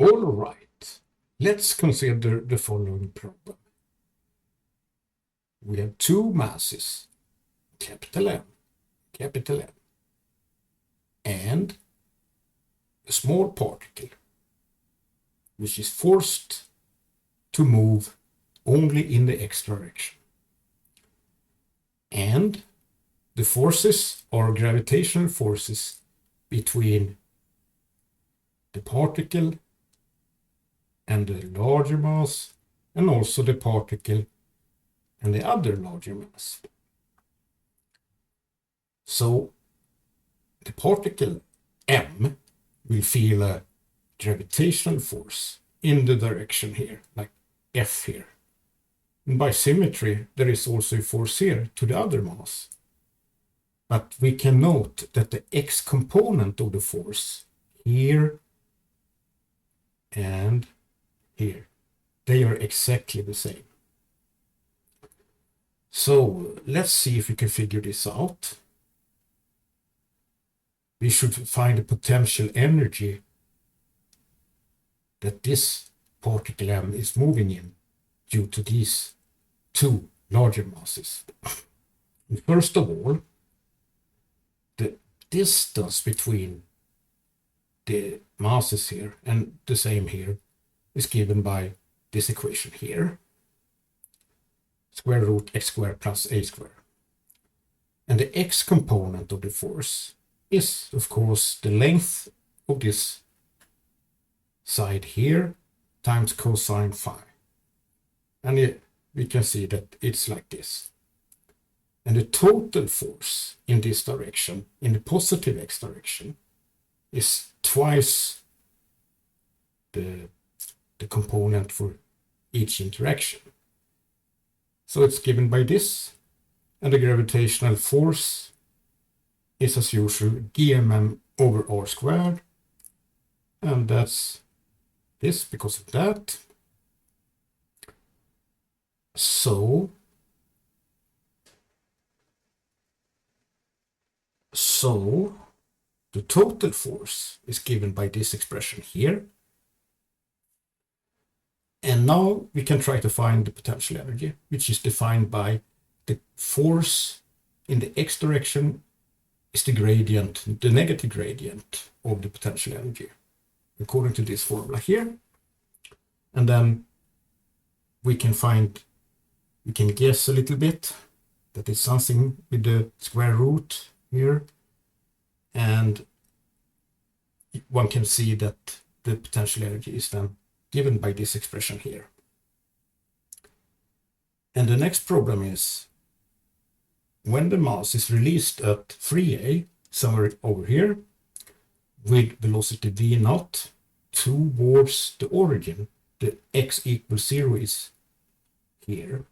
All right, let's consider the following problem. We have two masses, capital M, and a small particle, which is forced to move only in the x direction. And the forces are gravitational forces between the particle and the larger mass, and also the particle and the other larger mass. So the particle M will feel a gravitational force in the direction here, like F here. And by symmetry, there is also a force here to the other mass. But we can note that the x component of the force here and here, they are exactly the same. So let's see if we can figure this out. We should find the potential energy that this particle M is moving in due to these two larger masses. And first of all, the distance between the masses here and the same here is given by this equation here. Square root x squared plus a squared. And the x component of the force is, of course, the length of this side here times cosine phi. And we can see that it's like this. And the total force in this direction, in the positive x direction, is twice the component for each interaction. So it's given by this, and the gravitational force is, as usual, gmm over r squared, and that's this because of that. So the total force is given by this expression here. And now we can try to find the potential energy, which is defined by the force in the x direction is the gradient, the negative gradient of the potential energy, according to this formula here. And then we can guess a little bit that it's something with the square root here. And one can see that the potential energy is then given by this expression here. And the next problem is, when the mass is released at 3a, somewhere over here, with velocity v naught towards the origin, the x equals 0 is here.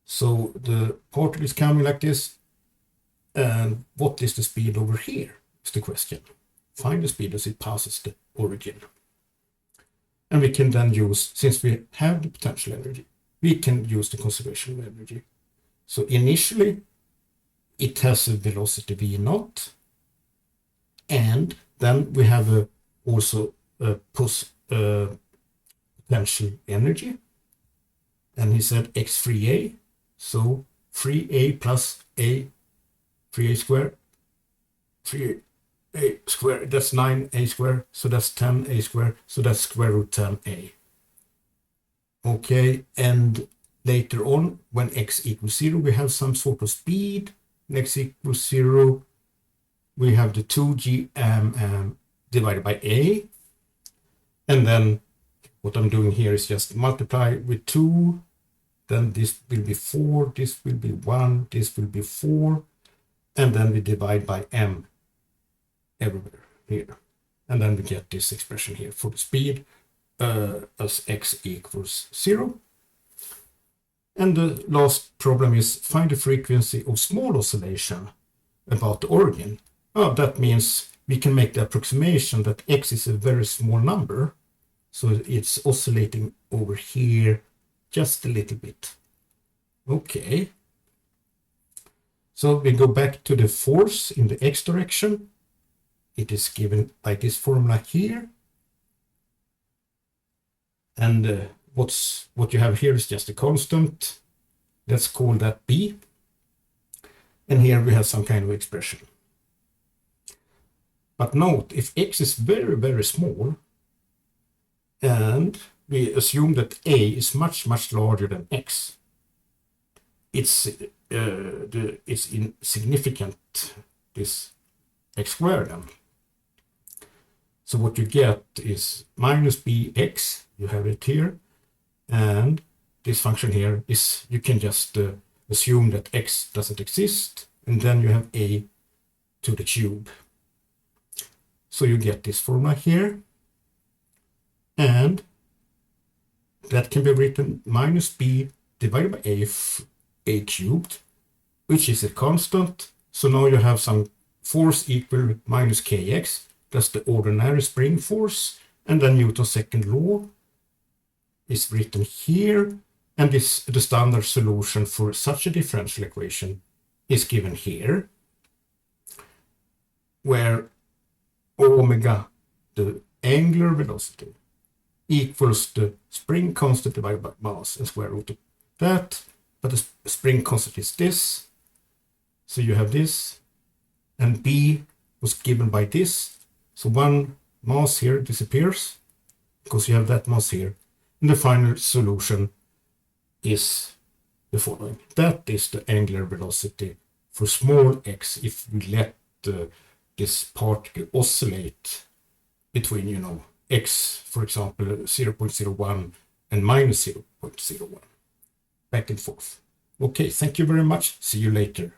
So the particle is coming like this, and what is the speed over here is the question. Find the speed as it passes the origin. And we can then use, since we have the potential energy, we can use the conservation of energy. So initially, it has a velocity v naught, and then we have also a potential energy. And he said x free a, so free a plus a, 3a squared, 3a squared, that's 9a squared, so that's 10a squared, so that's square root 10a. Okay, and later on, when x equals 0, we have some sort of speed. When x equals 0, we have the 2g divided by a. And then what I'm doing here is just multiply with 2. Then this will be 4, this will be 1, this will be 4. And then we divide by m everywhere here. And then we get this expression here for the speed as x equals 0. And the last problem is find the frequency of small oscillation about the origin. Oh, that means we can make the approximation that x is a very small number. So it's oscillating over here just a little bit. Okay. So we go back to the force in the x direction. It is given by this formula here. And what you have here is just a constant. Let's call that b. And here we have some kind of expression. But note, if x is very, very small, and we assume that a is much, much larger than x, it's insignificant, this x squared then. So what you get is minus bx, you have it here, and this function here is, you can just assume that x doesn't exist, and then you have a to the cube. So you get this formula here, and that can be written minus b divided by a cubed, which is a constant. So now you have some force equal minus kx, that's the ordinary spring force, and then Newton's second law is written here, and the standard solution for such a differential equation is given here, where omega, the angular velocity, equals the spring constant divided by mass and square root of that, but the spring constant is this, so you have this, and b was given by this, so one mass here disappears because you have that mass here, and the final solution is the following. That is the angular velocity for small x if we let this particle oscillate between, x, for example, 0.01 and minus 0.01, back and forth. Okay, thank you very much. See you later.